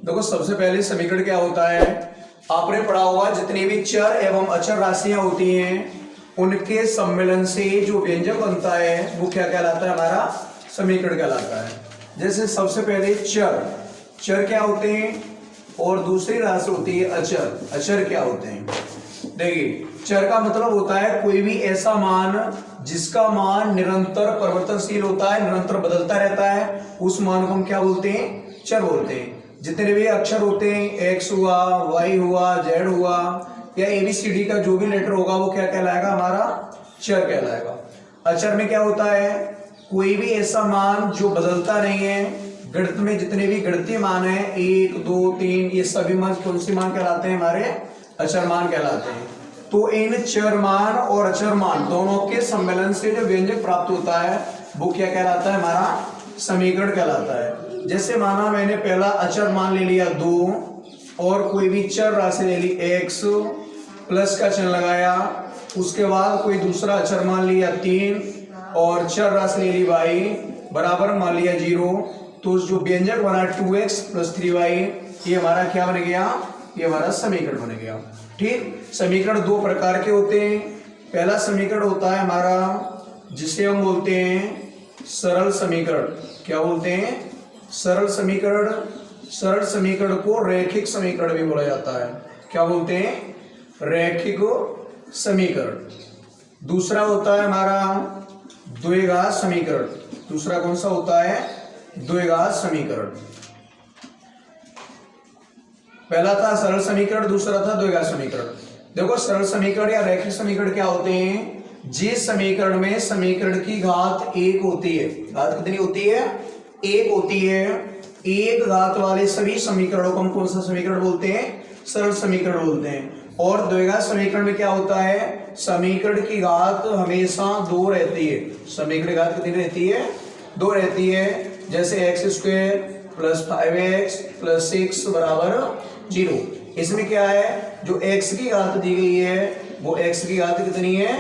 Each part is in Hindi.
देखो सबसे पहले समीकरण क्या होता है, आपने पढ़ा होगा जितनी भी चर एवं अचर राशियां होती हैं उनके सम्मेलन से जो व्यंजक बनता है वो क्या कहलाता है, हमारा समीकरण कहलाता है। जैसे सबसे पहले चर क्या होते हैं और दूसरी राशि होती है अचर क्या होते हैं। देखिए चर का मतलब होता है कोई भी ऐसा मान जिसका मान निरंतर परिवर्तनशील होता है, निरंतर बदलता रहता है, उस मान को हम क्या बोलते हैं, चर बोलते हैं। जितने भी अक्षर होते हैं, एक्स हुआ, वाई हुआ, जेड हुआ या ABCD का जो भी लेटर होगा वो क्या कहलाएगा, हमारा चर कहलाएगा। अचर में क्या होता है, कोई भी ऐसा मान जो बदलता नहीं है। गणित में जितने भी गणितीय मान है 1, 2, 3 ये सभी मान कौन से मान कहलाते हैं, हमारे अचर मान कहलाते हैं। तो इन चर मान और अचर मान दोनों के सम्मेलन से जो व्यंजक प्राप्त होता है वो क्या कहलाता है, हमारा समीकरण कहलाता है। जैसे माना मैंने पहला अचर मान ले लिया 2 और कोई भी चर राशि ले ली x, प्लस का चिन्ह लगाया, उसके बाद कोई दूसरा अचर मान लिया 3 और चर राशि ले ली y बराबर मान लिया 0, तो जो व्यंजक बना 2x + 3y ये हमारा क्या बन गया, ये हमारा समीकरण बन गया। ठीक, समीकरण दो प्रकार के होते हैं। पहला समीकरण होता है हमारा जिसे हम बोलते हैं सरल समीकरण। क्या बोलते हैं, सरल समीकरण। सरल समीकरण को रैखिक समीकरण भी बोला जाता है। क्या बोलते हैं, रैखिक समीकरण। दूसरा होता है हमारा द्विघात समीकरण। दूसरा कौन सा होता है, द्विघात समीकरण। पहला था सरल समीकरण, दूसरा था द्विघात समीकरण। देखो सरल समीकरण या रैखिक समीकरण क्या होते हैं, जिस समीकरण में समीकरण की घात 1 होती है। घात कितनी होती है, 1 होती है। एक घात वाले सभी समीकरणों को हम कौन सा समीकरण बोलते हैं, सरल समीकरण बोलते हैं। और द्विघात समीकरण में क्या होता है, समीकरण की घात हमेशा 2 रहती है। समीकरण की घात कितनी रहती है, 2 रहती है। जैसे x² + 5x + 6 = 0। इसमें क्या है, जो x की घात दी गई है वो x की घात कितनी है,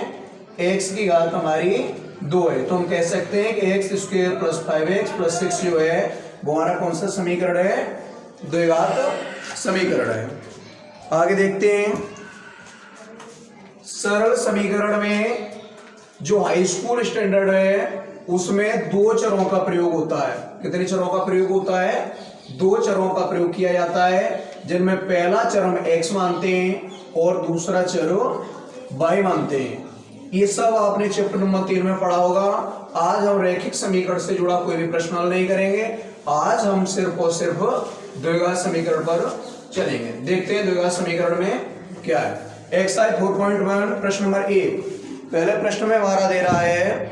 x की घात हमारी 2 है। तो हम कह सकते हैं कि x² + 5x + 6 जो है वो हमारा कौन सा समीकरण है, द्विघात समीकरण है। आगे देखते हैं, सरल समीकरण में जो हाई स्कूल स्टैंडर्ड है उसमें 2 चरों का प्रयोग होता है। कितने चरों का प्रयोग होता है, 2 चरों का प्रयोग किया जाता है, जिनमें पहला चर हम x मानते हैं और दूसरा चर y मानते हैं। ये सब आपने चैप्टर नंबर 3 में पढ़ा होगा। आज हम रैखिक समीकरण से जुड़ा कोई भी प्रश्न हल नहीं करेंगे। आज हम सिर्फ और सिर्फ द्विघात समीकरण पर चलेंगे। देखते हैं द्विघात समीकरण में क्या है। एक्सरसाइज 4.1 प्रश्न नंबर 1। पहले प्रश्न में हमारा दे रहा है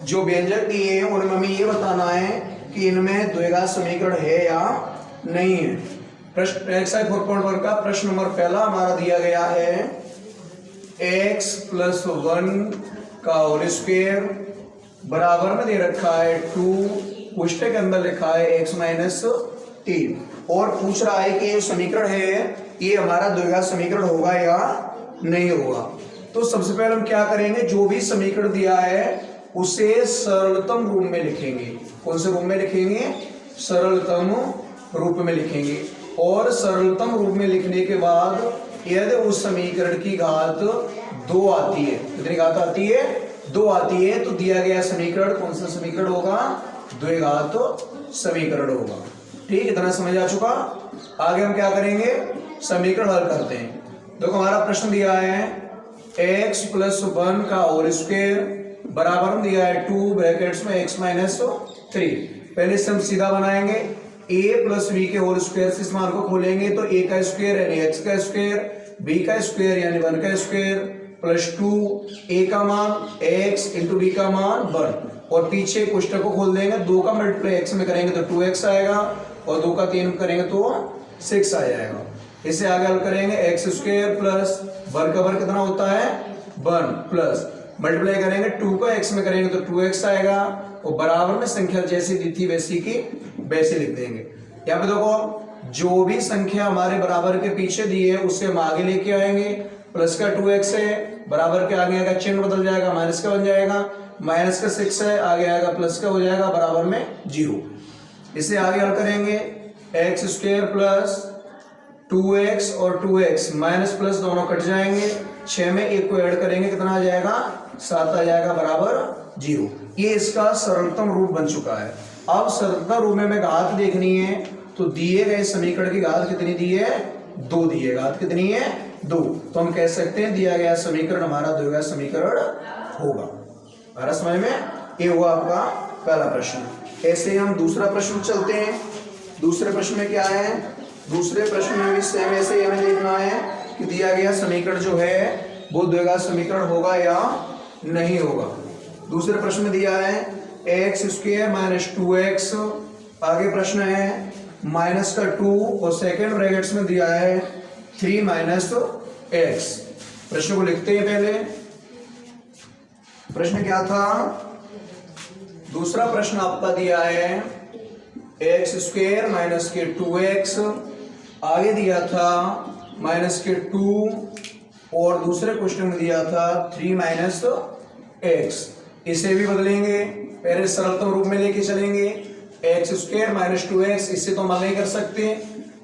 जो व्यंजक दिए हैं उनमें हमें ये बताना है कि इनमें द्विघात समीकरण है या नहीं है। प्रश्न एक्सरसाइज 4.1 का प्रश्न नंबर पहला हमारा दिया गया है x + 1 का होल स्क्वायर बराबर में दे रखा है 2, पुष्टक के अंदर लिखा है x - 3 और पूछ रहा है कि ये समीकरण है ये हमारा द्विघात समीकरण होगा या नहीं होगा। तो सबसे पहले हम क्या करेंगे, जो भी समीकरण दिया है उसे सरलतम रूप में लिखेंगे। कौन से रूप में लिखेंगे, सरलतम रूप में लिखेंगे। और सरलतम रूप में लिखने के बाद यदि उस समीकरण की घात 2 आती है, कितनी घात आती है, 2 आती है, तो दिया गया समीकरण कौन सा समीकरण होगा, द्विघात समीकरण होगा। ठीक, इतना समझ आ चुका। आगे हम क्या करेंगे, समीकरण हल करते हैं। देखो हमारा प्रश्न दिया है x + 1 का होल स्क्वायर बराबर दिया है 2 ब्रैकेट्स में x - 3। पहले से हम सीधा बनाएंगे, a + b के होल स्क्वायर से इस मान को खोलेंगे तो a का स्क्वायर यानी x का स्क्वायर, b का स्क्वायर यानी 1 का स्क्वायर +2 a का मान x × b का मान 1 और पीछे पुष्टक को खोल देंगे। 2 का मल्टीप्लाई x में करेंगे तो 2x आएगा और 2 का 3 करेंगे तो 6 आ जाएगा। इसे आगे हल करेंगे, x² प्लस 1 का वर्ग कितना होता है, 1 प्लस मल्टीप्लाई करेंगे 2 को x में करेंगे तो 2x आएगा और बराबर में संख्या जैसी दी थी वैसी की वैसे लिख देंगे। यहाँ पे देखो जो भी संख्या हमारे बराबर के पीछे दी है उससे हम आगे लेके आएंगे। प्लस का 2x है, बराबर के आगे आएगा चिन्ह बदल जाएगा, माइनस का बन जाएगा, माइनस का 6 है, आगे आएगा प्लस का हो जाएगा, बराबर में 0। इसे आगे हल करेंगे, एक्स स्क्वायर प्लस 2x और 2x माइनस प्लस दोनों कट जाएंगे, 6 में 1 को ऐड करेंगे कितना आ जाएगा 7 आ जाएगा बराबर 0। ये इसका सरलतम रूप बन चुका है। अब सरलतम रूप में घात देखनी है तो दिए गए समीकरण की घात कितनी दी है 2 दी है। घात कितनी है 2, तो हम कह सकते हैं दिया गया समीकरण हमारा दिया गया समीकरण होगा। हमारा समझ में ये हुआ आपका पहला प्रश्न। ऐसे ही हम दूसरा प्रश्न चलते हैं। दूसरे प्रश्न में क्या है, दूसरे प्रश्न में भी सेम ऐसे ही हमें देखना है कि दिया गया समीकरण जो है वो द्विघात समीकरण होगा या नहीं होगा। दूसरे प्रश्न में दिया है एक्स स्क्वायर माइनस 2x, आगे प्रश्न है माइनस का 2 और सेकेंड ब्रैकेट्स में दिया है 3 माइनस x। प्रश्न को लिखते हैं पहले। प्रश्न क्या था, दूसरा प्रश्न आपका दिया है एक्स स्क्वायर माइनस के 2x, आगे दिया था माइनस के 2 और दूसरे क्वेश्चन में दिया था 3 माइनस x। इसे भी बदलेंगे, पहले सरलतम रूप में लेके चलेंगे। एक्स स्क्वायर माइनस 2x, इससे तो हम नहीं कर सकते,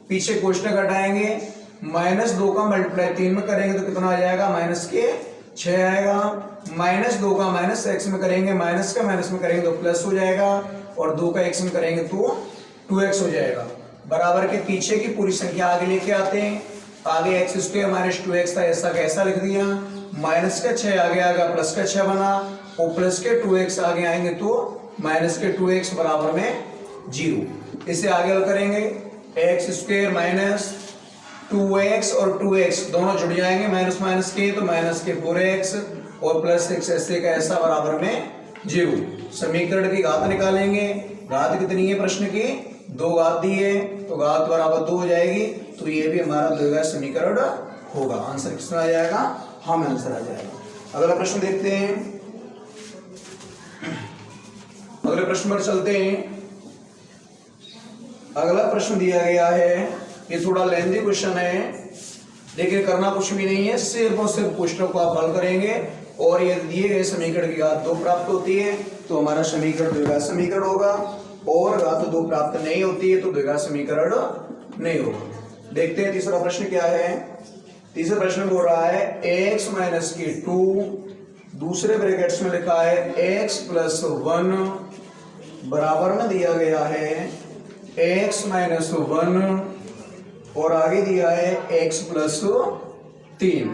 पीछे क्वेश्चन घटाएंगे, माइनस 2 का मल्टीप्लाई 3 में करेंगे तो कितना आ जाएगा माइनस के 6 आएगा। माइनस 2 का माइनस x में करेंगे, माइनस का माइनस में करेंगे तो प्लस हो जाएगा, और 2 का x में करेंगे तो 2x हो जाएगा। बराबर के पीछे की पूरी संख्या आगे लेके आते हैं। आगे एक्स स्क्वायर माइनस 2x था, ऐसा कैसा लिख दिया, माइनस का 6 आगे आएगा प्लस का 6 बना, और प्लस के 2x आगे आएंगे तो माइनस के 2x बराबर में 0। इसे आगे हल करेंगे, एक्स स्क्वायर माइनस 2x और 2x दोनों जुड़ जाएंगे, माइनस माइनस के तो माइनस के 4x और प्लस x ऐसे का ऐसा बराबर में 0। समीकरण की घात निकालेंगे, घात कितनी है प्रश्न की 2 घात दी है तो घात बराबर 2 हो जाएगी, तो ये भी हमारा द्विघात समीकरण होगा। आंसर कितना आ जाएगा, हम आंसर आ जाएगा। अगला प्रश्न देखते हैं। अगले प्रश्न पर चलते हैं। अगला प्रश्न दिया गया है, ये थोड़ा लेंथी क्वेश्चन है, लेकिन करना कुछ भी नहीं है, सिर्फ और सिर्फ क्वेश्चन को आप हल करेंगे और ये दिए गए समीकरण की घात 2 प्राप्त होती है तो हमारा समीकरण द्विघात समीकरण होगा, और घात 2 प्राप्त नहीं होती है तो द्विघात समीकरण नहीं होगा। देखते हैं तीसरा प्रश्न क्या है। तीसरे प्रश्न में बोल रहा है x माइनस के 2, दूसरे ब्रैकेट्स में लिखा है x प्लस 1 बराबर में दिया गया है x माइनस 1 और आगे दिया है x प्लस 3।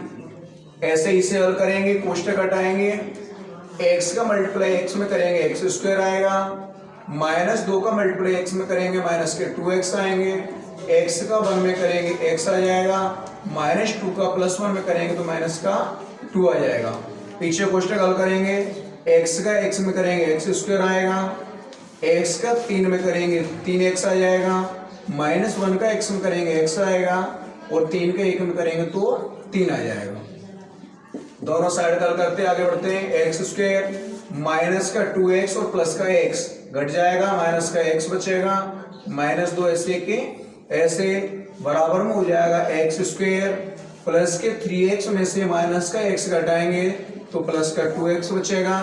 ऐसे इसे हल करेंगे, कोष्टक हटाएंगे, x का मल्टीप्लाई x में करेंगे x स्क्वायर आएगा, माइनस 2 का मल्टीप्लाई x में करेंगे माइनस के 2x आएंगे, x का 1 में करेंगे x आ जाएगा, माइनस 2 का प्लस 1 में करेंगे तो माइनस का 2 आ जाएगा। पीछे कोष्टक हल करेंगे, x का x में करेंगे x स्क्वायर आएगा, x का 3 में करेंगे 3x आ जाएगा, माइनस 1 का x में करेंगे x आएगा, और 3 का 1 में करेंगे तो 3 आ जाएगा। दोनों साइड हल करते आगे बढ़ते हैं। एक्स स्क्वायर माइनस का 2x और प्लस का x घट जाएगा, माइनस का x बचेगा, माइनस 2 ऐसे के ऐसे बराबर में हो जाएगा एक्स स्क्वायर प्लस के 3x में से माइनस का x घटाएंगे तो प्लस का 2x बचेगा,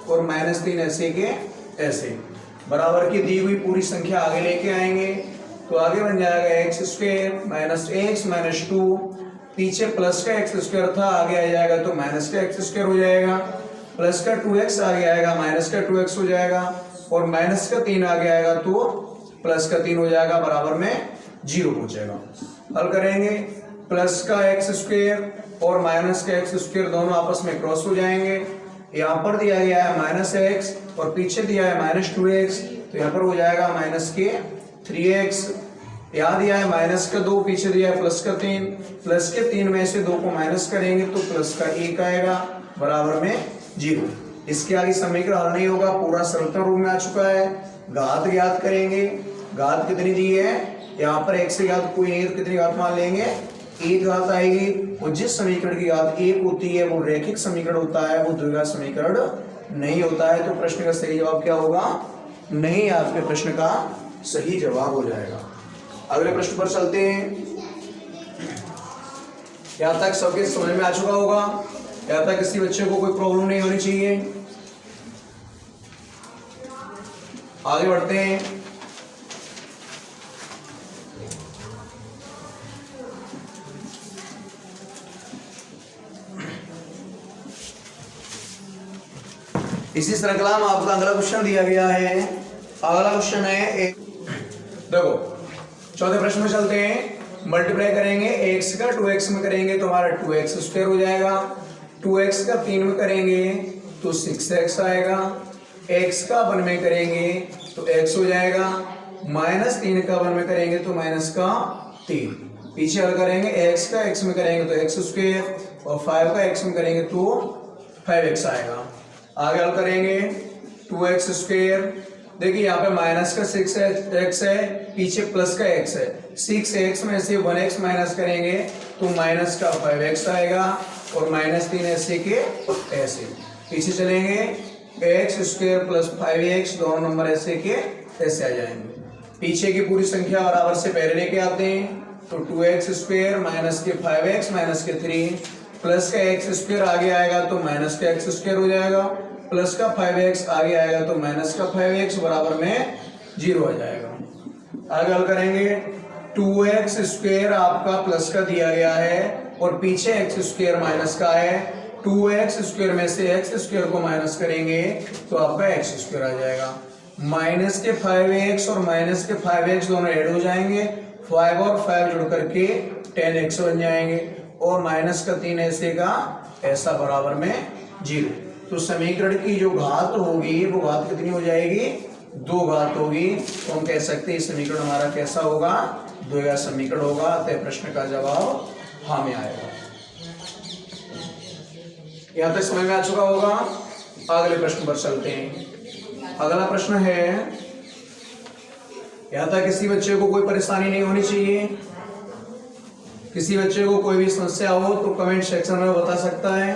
और माइनस 3 ऐसे के ऐसे बराबर की दी हुई पूरी संख्या आगे लेके आएंगे तो आगे बन जाएगा x square minus x minus 2, पीछे प्लस का x स्क्वायर था आगे आ जाएगा तो माइनस का x स्क्वायर हो जाएगा, प्लस का 2x आगे आएगा माइनस का 2x हो जाएगा, और माइनस का 3 आगे आएगा तो प्लस का 3 हो जाएगा, बराबर में 0 पहुंचेगा। हल करेंगे, प्लस का x स्क्वायर और माइनस का x स्क्वायर दोनों आपस में क्रॉस हो जाएंगे। यहाँ पर दिया गया है माइनस x और पीछे दिया है माइनस 2x, तो यहाँ पर हो जाएगा माइनस के 3x। यहाँ दिया है माइनस का 2, पीछे दिया है प्लस का 3, प्लस के 3 में से 2 को माइनस करेंगे तो प्लस का 1 आएगा, बराबर में 0। इसके आगे समीकरण हल नहीं होगा, पूरा सरलतम रूप में आ चुका है। घात ज्ञात करेंगे, घात कितनी दी है, यहाँ पर x से घात कोई नहीं तो कितनी घात मान लेंगे, 1 घात आएगी, और जिस समीकरण की घात 1 होती है वो रैखिक समीकरण होता है, वो द्विघात समीकरण नहीं होता है। तो प्रश्न का सही जवाब क्या होगा, नहीं, आपके प्रश्न का सही जवाब हो जाएगा। अगले प्रश्न पर चलते हैं। यहाँ तक सबके समझ में आ चुका होगा, यहाँ तक किसी बच्चे को कोई प्रॉब्लम नहीं होनी चाहिए। आगे बढ़ते हैं। इसी श्रृंखला में आपका अगला क्वेश्चन दिया गया है। अगला क्वेश्चन है देखो चौथे प्रश्न में चलते हैं। मल्टीप्लाई करेंगे x का 2x में करेंगे तो हमारा 2x स्क्वायर हो जाएगा, 2x का 3 में करेंगे तो 6x आएगा, x का 1 में करेंगे तो x हो जाएगा, -3 का 1 में करेंगे तो माइनस का 3। पीछे हल करेंगे x का x में करेंगे तो x स्क्वायर और 5 का x में करेंगे तो 5x आएगा। आगे हल करेंगे 2x स्क्वायर, देखिए यहाँ पे माइनस का 6x है, पीछे प्लस का x है, 6x में से 1x माइनस करेंगे तो माइनस का 5x आएगा और -3 ऐसे के ऐसे। पीछे चलेंगे x स्क्वायर प्लस 5x दोनों नंबर ऐसे के ऐसे आ जाएंगे। पीछे की पूरी संख्या बराबर से पहले लेके आते हैं तो 2x स्क्वायर माइनस के 5x माइनस के 3 प्लस का x स्क्वायर आगे आएगा तो माइनस का x स्क्वायर हो जाएगा, प्लस का 5x आगे आएगा तो माइनस का 5x बराबर में 0 आ जाएगा। आगे हल करेंगे 2x स्क्वायर आपका प्लस का दिया गया है और पीछे x स्क्वायर माइनस का है, 2x स्क्वायर में से x स्क्वायर को माइनस करेंगे तो आपका x स्क्वायर आ जाएगा। माइनस के 5x और माइनस के 5x दोनों ऐड हो जाएंगे, 5 और 5 जुड़ करके 10x बन जाएंगे और माइनस का 3 ऐसे का ऐसा बराबर में 0। तो समीकरण की जो घात होगी वो घात कितनी हो जाएगी, 2 घात होगी। तो हम कह सकते हैं समीकरण हमारा कैसा होगा, 2 का समीकरण होगा। अतः प्रश्न का जवाब हाँ में आएगा। यहां तक समझ में आ चुका होगा। अगले प्रश्न पर चलते हैं। अगला प्रश्न है, यहां तक किसी बच्चे को कोई परेशानी नहीं होनी चाहिए। किसी बच्चे को कोई भी समस्या हो तो कमेंट सेक्शन में बता सकता है।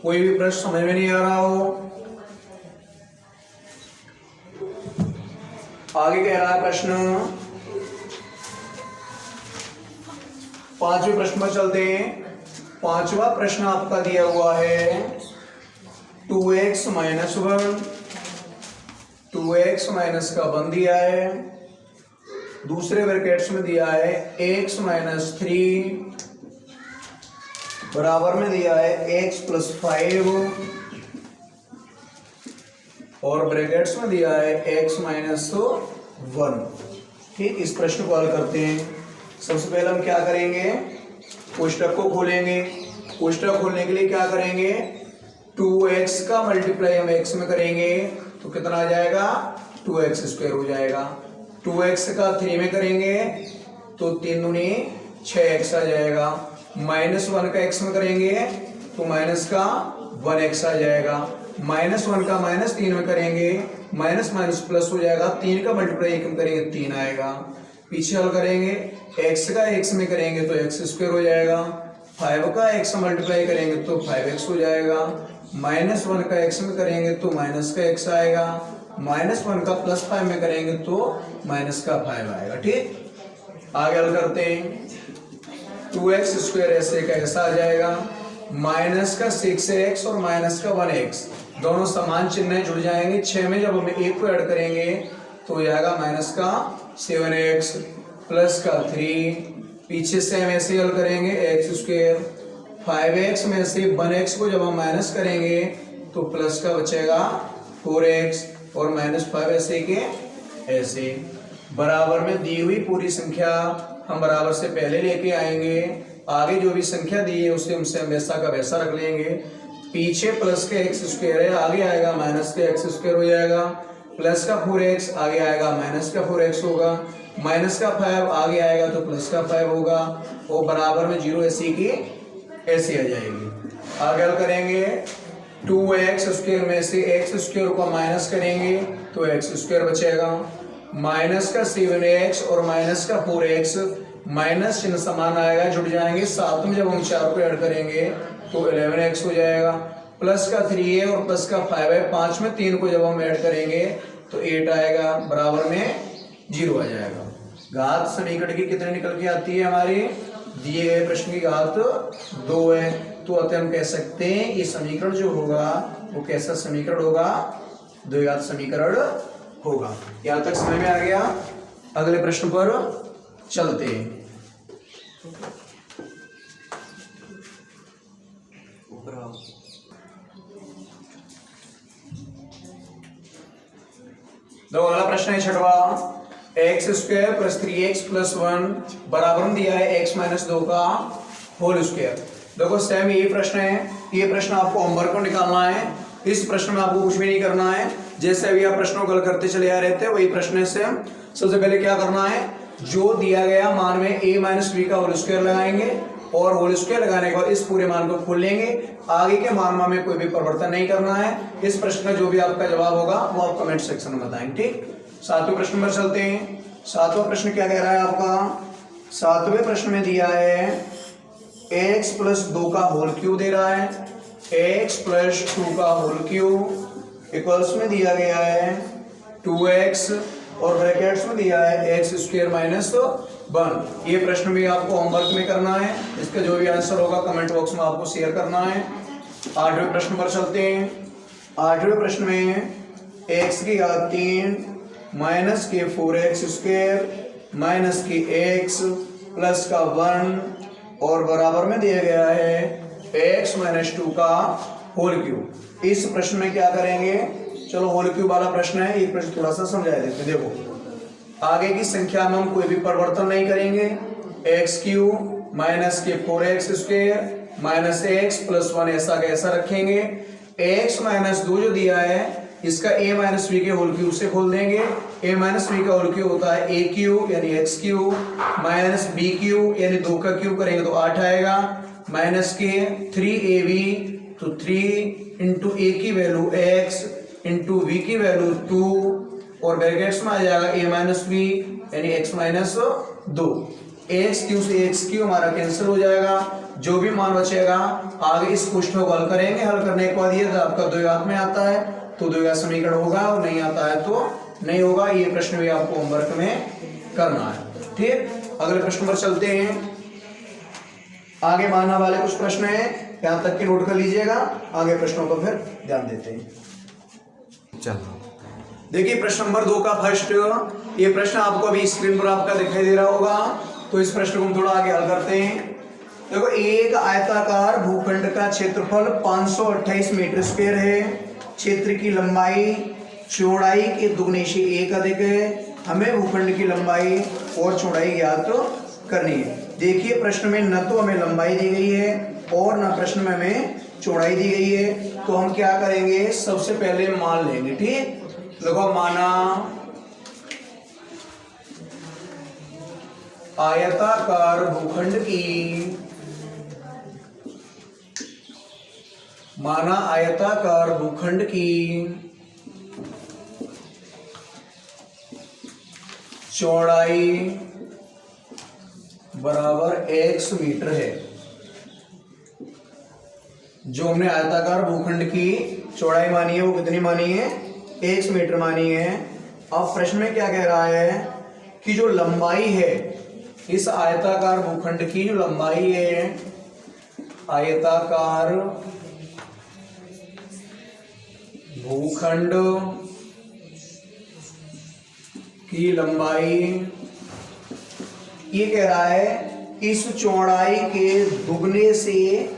कोई भी प्रश्न समझ में नहीं आ रहा हो, आगे कह रहा है प्रश्न 5वें प्रश्न पर चलते हैं। 5वां प्रश्न आपका दिया हुआ है 2x माइनस 1, 2x माइनस का 1 दिया है, दूसरे ब्रैकेट्स में दिया है x माइनस 3 बराबर में दिया है x प्लस 5 और ब्रैकेट्स में दिया है x माइनस 1। ठीक, इस प्रश्न को हल करते हैं। सबसे पहले हम क्या करेंगे, कोष्टक को खोलेंगे। कोष्टक खोलने के लिए क्या करेंगे, 2x का मल्टीप्लाई हम x में करेंगे तो कितना आ जाएगा, 2x स्क्वायर हो जाएगा। 2x का 3 में करेंगे तो 3 दूनी 6x आ जाएगा। -1 का x में करेंगे तो माइनस का 1x आ जाएगा। -1 का -3 में करेंगे माइनस माइनस प्लस हो जाएगा। 3 का मल्टीप्लाई 1 में करेंगे 3 आएगा। पीछे हल करेंगे x का x में करेंगे तो x स्क्वायर हो जाएगा। 5 का x मल्टीप्लाई करेंगे तो 5x हो जाएगा। -1 का x में करेंगे तो माइनस का x आएगा। -1 का प्लस 5 में करेंगे तो माइनस का 5 आएगा। ठीक, आगे हल करते हैं। 2x स्क्वायर ऐसे का ऐसा आ जाएगा। माइनस का 6x और माइनस का 1x दोनों समान चिन्ह जुड़ जाएंगे। 6 में जब हम 1 को ऐड करेंगे तो हो जाएगा माइनस का 7x प्लस का 3। पीछे से हम ऐसे हल करेंगे x स्क्वायर। 5x में से 1x को जब हम माइनस करेंगे तो प्लस का बचेगा 4x और -5 ऐसे के ऐसे। बराबर में दी हुई पूरी संख्या हम बराबर से पहले लेके आएंगे। आगे जो भी संख्या दी है उसे हमसे वैसा का वैसा रख लेंगे। पीछे प्लस का x स्क्वायर है, आगे आएगा माइनस का x स्क्वायर हो जाएगा। प्लस का 4x आगे आएगा माइनस का 4x होगा। माइनस का 5 आगे आएगा तो प्लस का 5 होगा और बराबर में 0 ऐसी की ऐसी आ जाएगी। आगे हल करेंगे 2x स्क्वायर में से x स्क्वायर को माइनस करेंगे तो x स्क्वायर बचेगा। माइनस का 7x और माइनस का 4x माइनस चिन्ह समान आएगा, जुड़ जाएंगे। 7 में जब हम 4 को ऐड करेंगे तो 11x हो जाएगा। प्लस का 3 है और प्लस का 5 है। 5 में 3 को जब हम ऐड करेंगे तो 8 आएगा, बराबर में 0 आ जाएगा। घात समीकरण की कितने निकल के आती है, हमारे दिए गए प्रश्न की घात 2 है। तो अतः हम कह सकते हैं ये समीकरण जो होगा वो कैसा समीकरण होगा, द्विघात समीकरण होगा। यहां तक समझ में आ गया। अगले प्रश्न पर चलते हैं। देखो अगला प्रश्न है छठवा, x square plus 3x plus 1 बराबर में दिया है x माइनस 2 का होल स्क्वायर। देखो सेम यही प्रश्न है, ये प्रश्न आपको होमवर्क को निकालना है। इस प्रश्न में आपको कुछ भी नहीं करना है, जैसे अभी आप प्रश्नों को हल करते चले आ रहे थे वही प्रश्न है सेम। सबसे पहले क्या करना है, जो दिया गया मान में a माइनस बी का होल स्क्वायर लगाएंगे और होल स्क्वायर लगाने के बाद इस पूरे मान को खोल लेंगे। आगे के मान में कोई भी परिवर्तन नहीं करना है। इस प्रश्न का जो भी आपका जवाब होगा वो आप कमेंट सेक्शन में बताएंगे, ठीक। सातवें प्रश्न पर चलते हैं। सातवां प्रश्न क्या कह रहा है आपका, सातवें प्रश्न में दिया है x प्लस 2 का होल क्यूब दे रहा है, x प्लस 2 का होल क्यूब इक्वल्स में दिया गया है 2x और ब्रैकेट्स में दिया है x स्क्वायर माइनस 1। ये प्रश्न भी आपको होमवर्क में करना है, इसका जो भी आंसर होगा कमेंट बॉक्स में आपको शेयर करना है। आठवें प्रश्न पर चलते हैं। आठवें प्रश्न में x की घात 3 माइनस के 4x स्क्वायर माइनस के x प्लस का 1 और बराबर में दिया गया है x माइनस 2 का होल क्यूब। इस प्रश्न में क्या करेंगे, चलो होल क्यूब वाला प्रश्न है, ये प्रश्न थोड़ा सा समझा देते हैं। देखो आगे की संख्या में हम कोई भी परिवर्तन नहीं करेंगे, एक्स क्यूब माइनस के 4x square minus x plus 1 ऐसा कैसा रखेंगे। x माइनस 2 जो दिया है इसका a माइनस बी के होल क्यूब से खोल देंगे। a माइनस बी का होल क्यूब होता है a क्यूब यानी x cube minus b cube यानी 2 का क्यूब करेंगे तो 8 आएगा, माइनस के 3ab तो 3 इंटू a की वैल्यू x इंटू v की वैल्यू 2 और ब्रैकेट्स में आ जाएगा a माइनस बी यानी x माइनस 2। एक्स क्यू से एक्स क्यू हमारा कैंसिल हो जाएगा, जो भी मान बचेगा आगे इस क्वेश्चन को हल करेंगे। हल करने के बाद ये आपका द्विघात में आता है तो द्विघात समीकरण होगा और नहीं आता है तो नहीं होगा। ये प्रश्न भी आपको होमवर्क में करना है, ठीक। अगले प्रश्न पर चलते हैं। आगे मानने वाले कुछ प्रश्न हैं, यहां तक की नोट कर लीजिएगा, आगे प्रश्नों पर फिर ध्यान देते हैं। चलो देखिए प्रश्न नंबर 2 का फर्स्ट, ये प्रश्न आपको अभी स्क्रीन पर आपका दिखाई दे रहा होगा, तो इस प्रश्न को हम थोड़ा आगे हल करते हैं। देखो एक आयताकार भूखंड का क्षेत्रफल 528 मीटर स्क्वायर है, क्षेत्र की लंबाई चौड़ाई के दुगने से 1 अधिक है। हमें भूखंड की लंबाई और चौड़ाई ज्ञात करनी है। देखिए प्रश्न में न तो हमें लंबाई दी गई है और न प्रश्न में हमें चौड़ाई दी गई है, तो हम क्या करेंगे, सबसे पहले मान लेंगे, ठीक। देखो माना आयताकार भूखंड की, माना आयताकार भूखंड की चौड़ाई बराबर x मीटर है। जो हमने आयताकार भूखंड की चौड़ाई मानी है वो कितनी मानी है, x मीटर मानी है। अब प्रश्न में क्या कह रहा है कि जो लंबाई है इस आयताकार भूखंड की, जो लंबाई है आयताकार भूखंड की लंबाई, ये कह रहा है इस चौड़ाई के दुगने से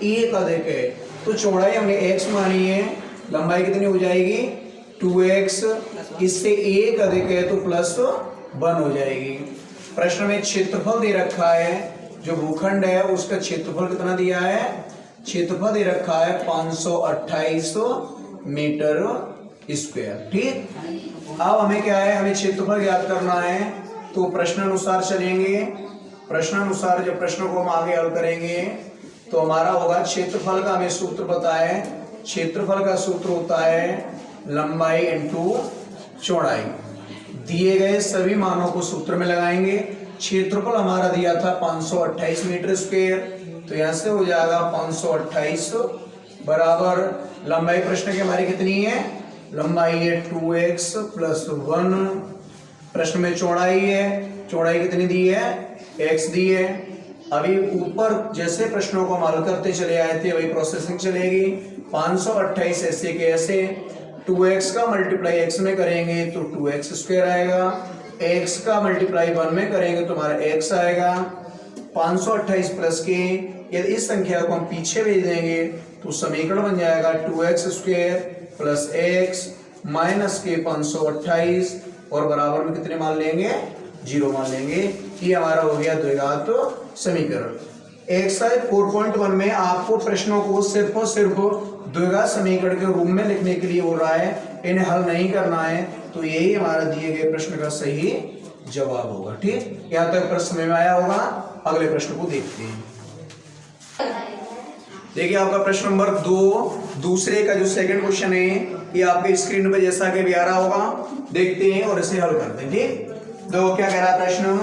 1 अधिक है। तो चौड़ाई हमने x मानी है, लंबाई कितनी हो जाएगी 2x, इससे 1 अधिक है तो प्लस 1 हो जाएगी। प्रश्न में क्षेत्रफल दे रखा है, जो भूखंड है उसका क्षेत्रफल कितना दिया है, क्षेत्रफल दे रखा है 528 मीटर स्क्वायर, ठीक। अब हमें क्या है, हमें क्षेत्रफल ज्ञात करना है, तो प्रश्न अनुसार चलेंगे। प्रश्न अनुसार जब प्रश्न को हम आगे हल करेंगे तो हमारा होगा क्षेत्रफल का हमें सूत्र पता है, क्षेत्रफल का सूत्र होता है लंबाई इंटू चौड़ाई। दिए गए सभी मानों को सूत्र में लगाएंगे। क्षेत्रफल हमारा दिया था 528 मीटर स्क्वायर, तो यहां से हो जाएगा 528 बराबर लंबाई प्रश्न की हमारी कितनी है, लंबाई है 2x प्लस 1। प्रश्न में चौड़ाई है, चौड़ाई कितनी दी है, x दी है। अभी ऊपर जैसे प्रश्नों को हम हल करते चले आए थे वही प्रोसेसिंग चलेगी। 528 ऐसे के ऐसे, 2x का मल्टीप्लाई x में करेंगे तो 2x स्क्वायर आएगा, x का मल्टीप्लाई 1 में करेंगे तो हमारा x आएगा। 528 प्लस के यदि इस संख्या को हम पीछे भेज देंगे तो समीकरण बन जाएगा 2x square plus x minus के 528 और बराबर में कितने मान लेंगे, 0 मान लेंगे। ये हमारा हो गया द्विघात समीकरण। एक्सरसाइज 4.1 में आपको प्रश्नों को सिर्फ और सिर्फ द्विघात समीकरण के रूप में लिखने के लिए बोल रहा है, इन्हें हल नहीं करना है। तो यही हमारा दिए गए प्रश्न का सही जवाब होगा। ठीक, यहाँ तक प्रश्न में आया होगा। अगले प्रश्न को देखते हैं। देखिए आपका प्रश्न नंबर 2 दूसरे का जो सेकंड क्वेश्चन है, ये आपके स्क्रीन पे जैसा कि भी आ रहा होगा, देखते हैं और इसे हल करते हैं। ठीक, तो क्या कह रहा है प्रश्न,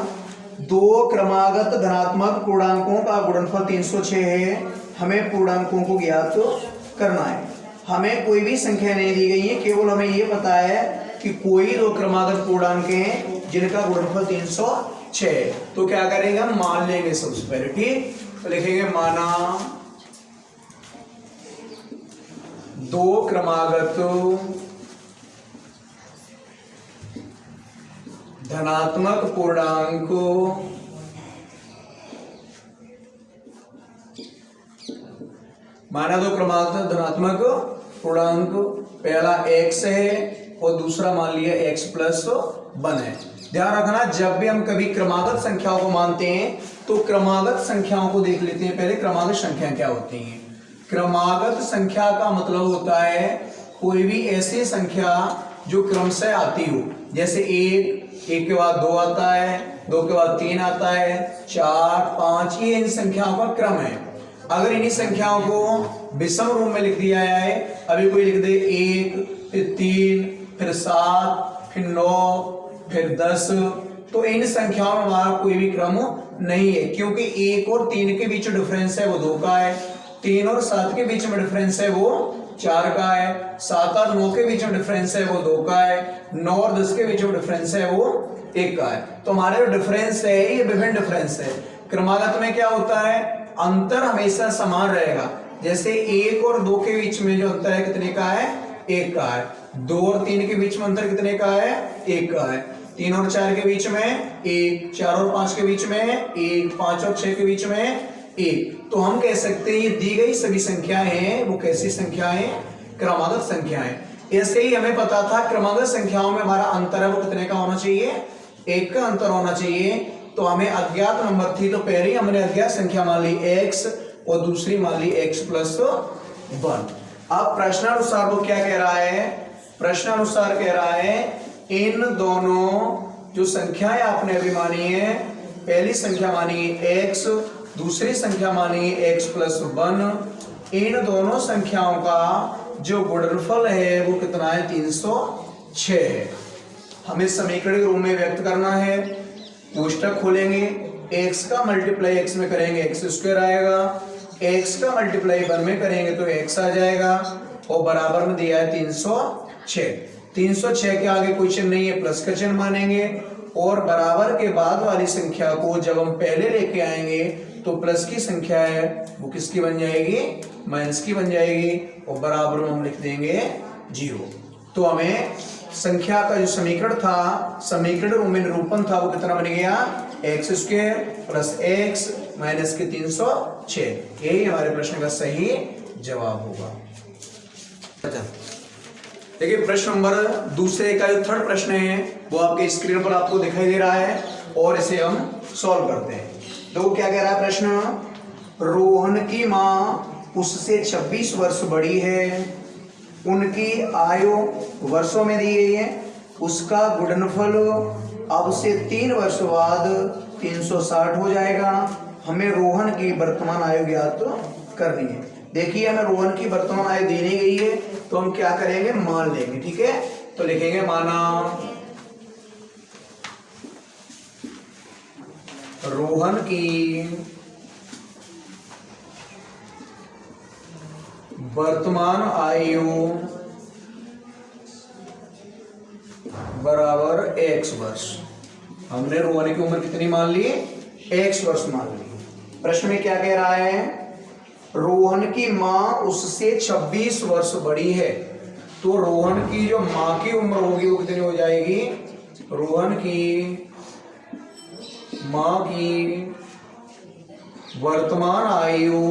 2 क्रमागत धनात्मक पूर्णांकों का गुणनफल 306 है, हमें पूर्णांकों को ज्ञात करना है। हमें कोई भी संख्या नहीं दी गई है, केवल हमें ये पता है कि कोई 2 क्रमागत पूर्णांक हैं जिनका गुणनफल 306 है। तो क्या करेंगे, हम मान लेंगे सबसे पहले। ठीक, तो लिखेंगे माना 2 क्रमागत धनात्मक पूर्णांक माना 2 क्रमागत धनात्मक पूर्णांक, पहला x है और दूसरा मान लिया x प्लस 1 है। ध्यान रखना, जब भी हम कभी क्रमागत संख्याओं को मानते हैं तो क्रमागत संख्याओं को देख लेते हैं पहले। क्रमागत संख्या क्या होती हैं? क्रमागत संख्या का मतलब होता है कोई भी ऐसी संख्या जो क्रमशः आती हो, जैसे 1 के बाद 2 आता है, 2 के बाद 3 आता है, 4 5, ये इन संख्याओं का क्रम है। अगर इन्हीं संख्याओं को विषम रूप में लिख दिया है, अभी कोई लिख दे 1 फिर 3 फिर 7 फिर 9 फिर 10, तो इन संख्याओं में हमारा कोई भी क्रम नहीं है, क्योंकि 1 और 3 के बीच डिफरेंस है वो 2 का है, 3 और 7 के बीच में डिफरेंस है वो 4 का है, 7 और 9 के बीच में डिफरेंस है वो 2 का है, 9 और 10 के बीच में डिफरेंस है वो 1 का है। तो हमारे जो डिफरेंस है ये विभिन्न डिफरेंस है। क्रमागत में क्या होता है, अंतर हमेशा समान रहेगा। जैसे 1 और 2 के बीच में जो अंतर है कितने का है, 1 का है। 2 और 3 के बीच में अंतर कितने का है, 1 का है। 3 और 4 के बीच में 1, 4 और 5 के बीच में 1, 5 और 6 के बीच में 1। तो हम कह सकते हैं ये दी गई सभी संख्याएं हैं वो कैसी संख्याएं, क्रमागत संख्याएं। ऐसे ही हमें पता था क्रमागत संख्याओं में हमारा अंतर है वो कितने का होना चाहिए, 1 का अंतर होना चाहिए। तो हमें अज्ञात नंबर थी, तो पहले ही हमने अज्ञात संख्या मान ली x और दूसरी मान ली x प्लस 1। अब प्रश्नानुसार वो क्या कह रहा है, प्रश्नानुसार कह रहा है इन दोनों जो संख्याएं आपने अभी मानी है, पहली संख्या मानी x, दूसरी संख्या मानी x प्लस 1, इन दोनों संख्याओं का जो गुणनफल है वो कितना है, 306 है। हमें समीकरण के रूप में व्यक्त करना है। कोष्टक खोलेंगे, x का मल्टीप्लाई x में करेंगे x स्क्वायर आएगा, x का मल्टीप्लाई 1 में करेंगे तो x आ जाएगा, और बराबर में दिया है 306। 306 के आगे कोई चिन्ह नहीं है, प्लस का चिन्ह मानेंगे, और बराबर के बाद वाली संख्या को जब हम पहले लेके आएंगे तो प्लस की संख्या है वो किसकी बन जाएगी, माइनस की बन जाएगी, और बराबर में हम लिख देंगे 0। तो हमें संख्या का जो समीकरण था, समीकरण रूप में निरूपण था वो कितना बन गया, x square plus x minus के 306। यही हमारे प्रश्न का सही जवाब होगा। देखिए प्रश्न नंबर दूसरे का जो थर्ड प्रश्न है वो आपके स्क्रीन पर आपको दिखाई दे रहा है, और इसे हम सॉल्व करते हैं। तो क्या कह रहा है प्रश्न, रोहन की माँ उससे 26 वर्ष बड़ी है, उनकी आयु वर्षों में दी गई है, उसका गुणनफल अब से 3 वर्ष बाद 360 हो जाएगा। हमें रोहन की वर्तमान आयु ज्ञात करनी है। देखिए हमें रोहन की वर्तमान आयु दी नहीं गई है, तो हम क्या करेंगे, मान लेंगे। ठीक है, तो लिखेंगे माना रोहन की वर्तमान आयु बराबर x वर्ष। हमने रोहन की उम्र कितनी मान ली, x वर्ष मान ली। प्रश्न में क्या कह रहा है, रोहन की माँ उससे 26 वर्ष बड़ी है, तो रोहन की जो माँ की उम्र होगी वो कितनी हो जाएगी, रोहन की माँ की वर्तमान आयु,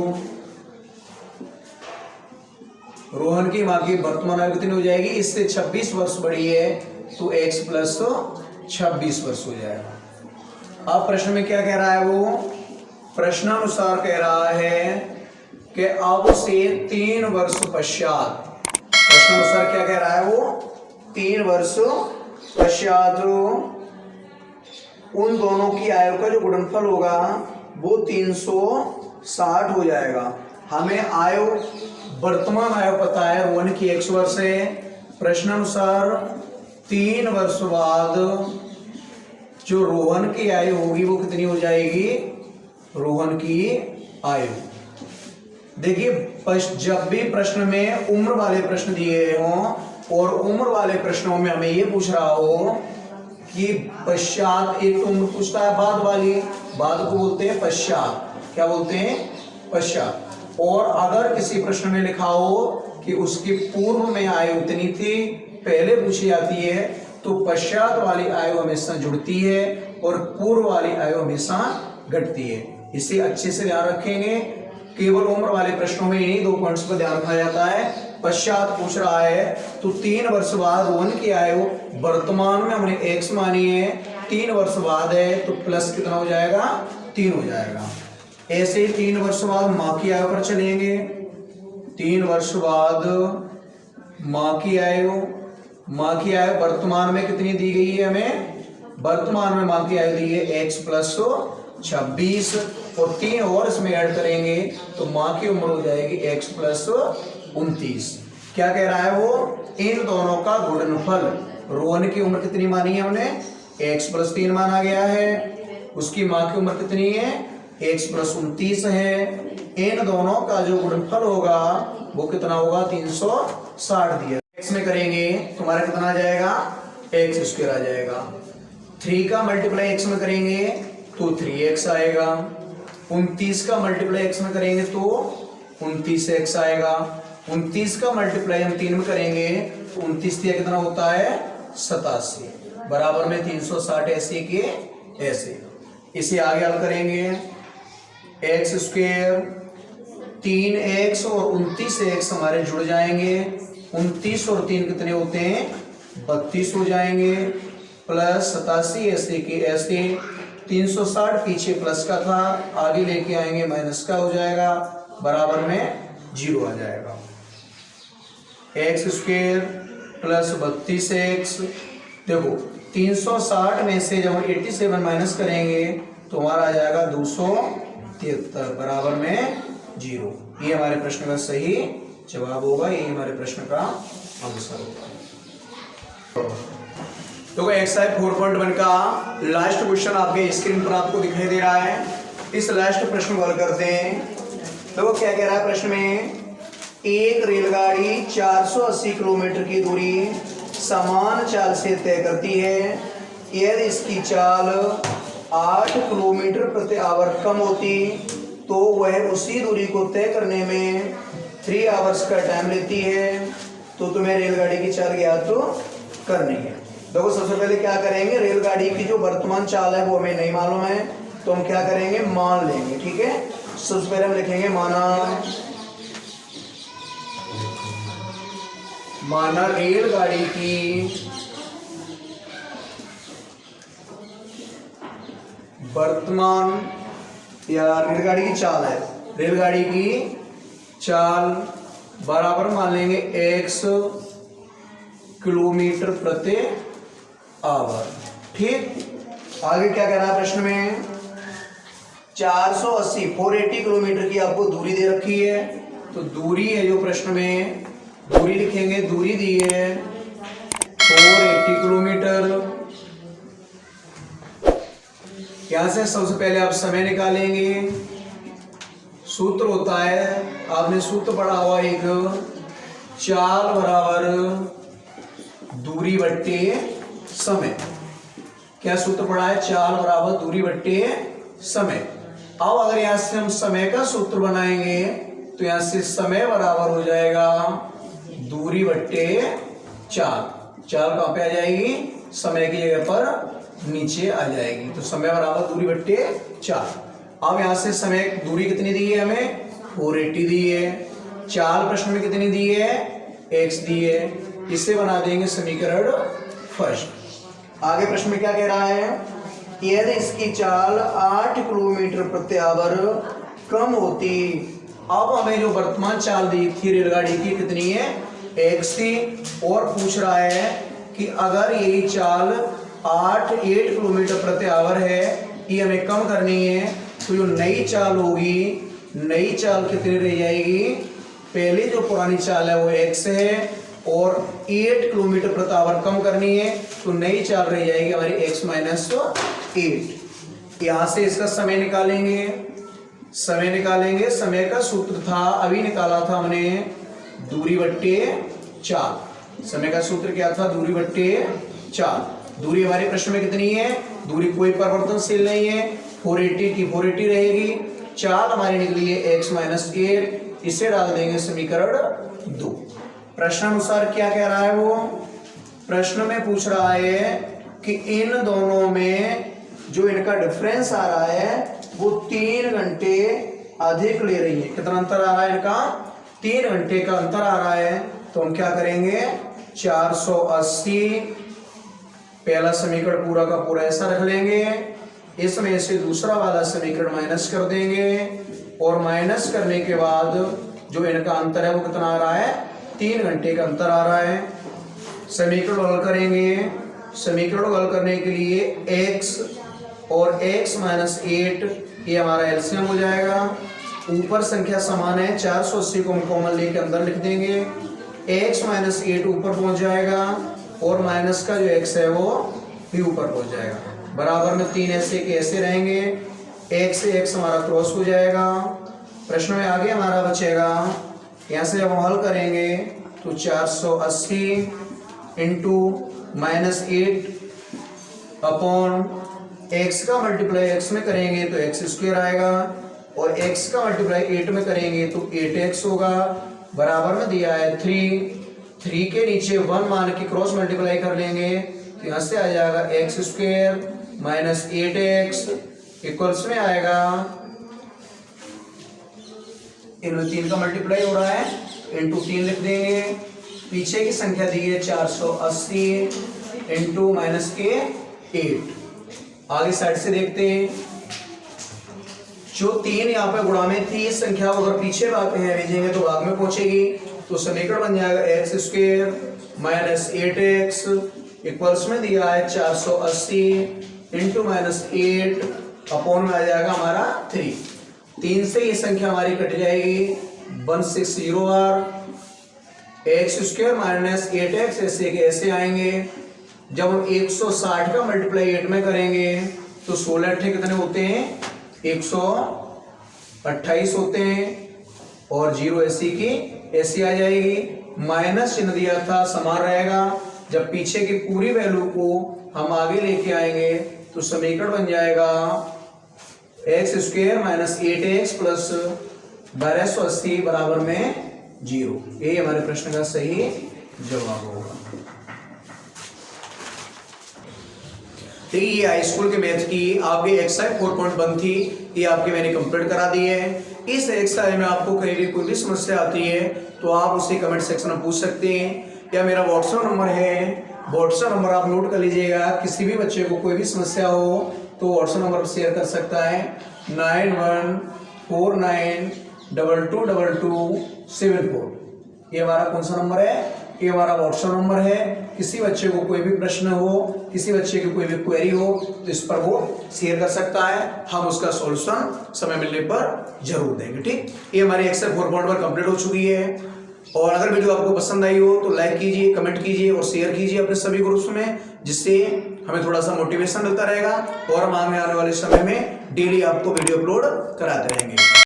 रोहन की माँ की वर्तमान आयु कितनी हो जाएगी, इससे 26 वर्ष बड़ी है, तो x प्लस 26 वर्ष हो जाएगा। अब प्रश्न में क्या कह रहा है वो, प्रश्नानुसार कह रहा है कि अब से 3 वर्ष पश्चात, प्रश्नानुसार क्या कह रहा है वो, 3 वर्ष पश्चात उन दोनों की आयु का जो गुणनफल होगा वो 360 हो जाएगा। हमें आयु, वर्तमान आयु पता है रोहन की 100 वर्ष है। प्रश्नानुसार 3 वर्ष बाद जो रोहन की आयु होगी वो कितनी हो जाएगी, रोहन की आयु। देखिए जब भी प्रश्न में उम्र वाले प्रश्न दिए हों और उम्र वाले प्रश्नों में हमें ये पूछ रहा हो कि पश्चात, एक तो उम्र पूछता है बाद वाली, बाद को बोलते हैं पश्चात, क्या बोलते हैं, पश्चात। और अगर किसी प्रश्न में लिखा हो कि उसकी पूर्व में आयु इतनी थी, पहले पूछी जाती है, तो पश्चात वाली आयु हमेशा जुड़ती है और पूर्व वाली आयु हमेशा घटती है। इसे अच्छे से ध्यान रखेंगे। केवल उम्र वाले प्रश्नों में इन्हीं 2 पॉइंट्स पर ध्यान रखा जाता है। पश्चात पूछ रहा है तो 3 वर्ष बाद रोहन की आयु वर्तमान में हमने x मानी है, 3 वर्ष बाद है तो प्लस कितना हो जाएगा, 3 हो जाएगा। ऐसे ही 3 वर्ष बाद माँ की आयु पर चलेंगे। 3 वर्ष बाद माँ की आयु, माँ की आयु वर्तमान में कितनी दी गई है हमें, वर्तमान में माँ की आयु दी है x प्लस 26 और 3 और इसमें ऐड करेंगे तो माँ की उम्र हो जाएगी x प्लस 29। क्या कह रहा है वो, इन दोनों का गुणनफल, रोहन की उम्र कितनी मानी है हमने, x प्लस 3 माना गया है, उसकी माँ की उम्र कितनी है, x प्लस 29 है। इन दोनों का जो गुणनफल होगा वो कितना होगा, 360 दिया। x में करेंगे तुम्हारा कितना आ जाएगा, x स्क्वायर आ जाएगा। 3 का मल्टीप्लाई x में करेंगे तो 3x आएगा। 29 का मल्टीप्लाई x में करेंगे तो 29x आएगा। 29 का मल्टीप्लाई हम 3 में करेंगे तो 29 कितना होता है, 87, बराबर में 360 ऐसे के ऐसे। इसे आगे हल करेंगे, x स्क्वायर 3x और 29x हमारे जुड़ जाएंगे। 29 और 3 कितने होते हैं, 32 हो जाएंगे, प्लस 87 ऐसे के ऐसे। 360 पीछे प्लस का था, आगे लेके आएंगे माइनस का हो जाएगा, बराबर में 0 आ जाएगा। x स्क्वायर प्लस 32x, देखो 360 में से जब हम 87 माइनस करेंगे तो हमारा आ जाएगा 273, बराबर में 0। ये हमारे प्रश्न का सही जवाब होगा, ये हमारे प्रश्न का आंसर होगा। तो एक्सरसाइज 4.1 का लास्ट क्वेश्चन आपके स्क्रीन पर आपको दिखाई दे रहा है। इस लास्ट प्रश्न को हल करते हैं। तो क्या कह रहा है प्रश्न में, एक रेलगाड़ी 480 किलोमीटर की दूरी समान चाल से तय करती है। यदि इसकी चाल 8 किलोमीटर प्रति आवर कम होती तो वह उसी दूरी को तय करने में 3 आवर्स का टाइम लेती है। तो तुम्हें रेलगाड़ी की चाल ज्ञात तो करनी है। देखो सबसे पहले क्या करेंगे, रेलगाड़ी की जो वर्तमान चाल है वो हमें नहीं मालूम है तो हम क्या करेंगे, मान लेंगे। ठीक है, सबसे पहले हम लिखेंगे माना रेलगाड़ी की वर्तमान या रेलगाड़ी की चाल है, रेलगाड़ी की चाल बराबर मान लेंगे x किलोमीटर प्रति आवर। ठीक, आगे क्या कह रहा है प्रश्न में, 480 किलोमीटर की आपको दूरी दे रखी है। तो दूरी है जो प्रश्न में, दूरी लिखेंगे, दूरी दी है 480 किलोमीटर। यहां से सबसे पहले आप समय निकालेंगे। सूत्र होता है, आपने सूत्र पढ़ा हुआ एक, चाल बराबर दूरी बट्टे समय। क्या सूत्र पढ़ा है, चाल बराबर दूरी बट्टे समय। अब अगर यहां से हम समय का सूत्र बनाएंगे तो यहां से समय बराबर हो जाएगा दूरी बट्टे चाल। चाल कहां पे आ जाएगी, समय की जगह पर नीचे आ जाएगी। तो समय बराबर दूरी बट्टे चाल। अब यहां से समय दूरी कितनी दी है हमें, 480 दी है। चाल प्रश्न में कितनी दी है, x दी है। इसे बना देंगे समीकरण फर्स्ट। आगे प्रश्न में क्या कह रहा है, यदि इसकी चाल 8 किलोमीटर प्रति आवर कम होती। अब हमें जो वर्तमान चाल दी थी रेलगाड़ी की कितनी है, x थी, और पूछ रहा है कि अगर यही चाल 8 किलोमीटर प्रति आवर है, ये हमें कम करनी है, तो जो नई चाल होगी, नई चाल कितनी रह जाएगी, पहले जो पुरानी चाल है वो x है और 8 किलोमीटर प्रति आवर कम करनी है, तो नई चाल रह जाएगी हमारी x माइनस 8। यहां से इसका समय निकालेंगे, समय निकालेंगे, समय का सूत्र था अभी निकाला था हमने, दूरी बट्टे चाल। समय का सूत्र क्या था, दूरी बट्टे चाल। दूरी हमारे प्रश्न में कितनी है, दूरी कोई परिवर्तनशील नहीं है, 480 की 480 रहेगी। चाल हमारी निकली है x माइनस 8, इसे डाल देंगे समीकरण 2। प्रश्न अनुसार क्या कह रहा है वो, प्रश्न में पूछ रहा है कि इन दोनों में जो इनका डिफरेंस आ रहा है वो 3 घंटे अधिक ले रही है। कितना अंतर आ रहा है इनका, 3 घंटे का अंतर आ रहा है। तो हम क्या करेंगे, 480 पहला समीकरण पूरा का पूरा ऐसा रख लेंगे, इसमें से दूसरा वाला समीकरण माइनस कर देंगे, और माइनस करने के बाद जो इनका अंतर है वो कितना आ रहा है, 3 घंटे का अंतर आ रहा है। समीकरण हल करेंगे, समीकरण हल करने के लिए x और x माइनस 8 ये हमारा एलसीएम हो जाएगा। ऊपर संख्या समान है, 480 को हम कॉमन लेके अंदर लिख देंगे, x माइनस 8 ऊपर पहुंच जाएगा और माइनस का जो x है वो भी ऊपर पहुंच जाएगा। बराबर में 3 ऐसे के ऐसे रहेंगे, x से x हमारा क्रॉस हो जाएगा। प्रश्न में आगे हमारा बचेगा, यहाँ से जब हम हल करेंगे तो 480 इंटू माइनस 8 अपॉन x का मल्टीप्लाई x में करेंगे तो x स्क्वायर आएगा, और x का मल्टीप्लाई 8 में करेंगे तो 8x होगा। बराबर में दिया है 3 के नीचे 1 मान के क्रॉस मल्टीप्लाई कर लेंगे तो यहाँ से आ जाएगा x square minus 8x equals में आएगा, इनमें 3 का मल्टीप्लाई हो रहा है, इंटू 3 लिख देंगे। पीछे की संख्या दी है 480 इंटू माइनस के 8। आगे साइड से देखते हैं, जो 3 यहाँ पे गुणा में थी इस संख्या को अगर पीछे भाग में भेजेंगे तो भाग में पहुंचेगी, तो समीकरण बन जाएगा x square minus 8x equals में दिया है 480 इंटू माइनस 8 अपॉन में आ जाएगा हमारा 3 से ये संख्या हमारी कट जाएगी, 160r x square minus 8x ऐसे के ऐसे आएंगे। जब हम 160 का मल्टीप्लाई 8 में करेंगे तो 16 अट्ठे कितने होते हैं, 128 होते हैं, और 0 ऐसी की ऐसी आ जाएगी। माइनस चिन्ह दिया था समान रहेगा, जब पीछे की पूरी वैल्यू को हम आगे लेके आएंगे तो समीकरण बन जाएगा x square minus 8x plus 1280 बराबर में 0। ये हमारे प्रश्न का सही जवाब होगा। देखिए ये हाई स्कूल के मैथ की आपकी एक्सरसाइज 4.1 थी, ये आपकी मैंने कंप्लीट करा दी है। इस एक्सरसाइज में आपको कहीं भी कोई भी समस्या आती है तो आप उसे कमेंट सेक्शन में पूछ सकते हैं, या मेरा व्हाट्सएप नंबर है, व्हाट्सएप नंबर आप नोट कर लीजिएगा। किसी भी बच्चे को कोई भी समस्या हो तो व्हाट्सएप नंबर पर शेयर कर सकता है 9149222274। ये हमारा कौन सा नंबर है, ये हमारा व्हाट्सएप नंबर है। किसी बच्चे को कोई भी प्रश्न हो, किसी बच्चे की कोई भी क्वेरी हो तो इस पर वो शेयर कर सकता है, हम उसका सॉल्यूशन समय मिलने पर जरूर देंगे। ठीक, ये हमारी एक्सरसाइज 4.1 कंप्लीट हो चुकी है। और अगर वीडियो आपको पसंद आई हो तो लाइक कीजिए, कमेंट कीजिए और शेयर कीजिए अपने सभी ग्रुप्स में, जिससे हमें थोड़ा सा मोटिवेशन मिलता रहेगा और हम आने वाले समय में डेली आपको वीडियो अपलोड कराते रहेंगे।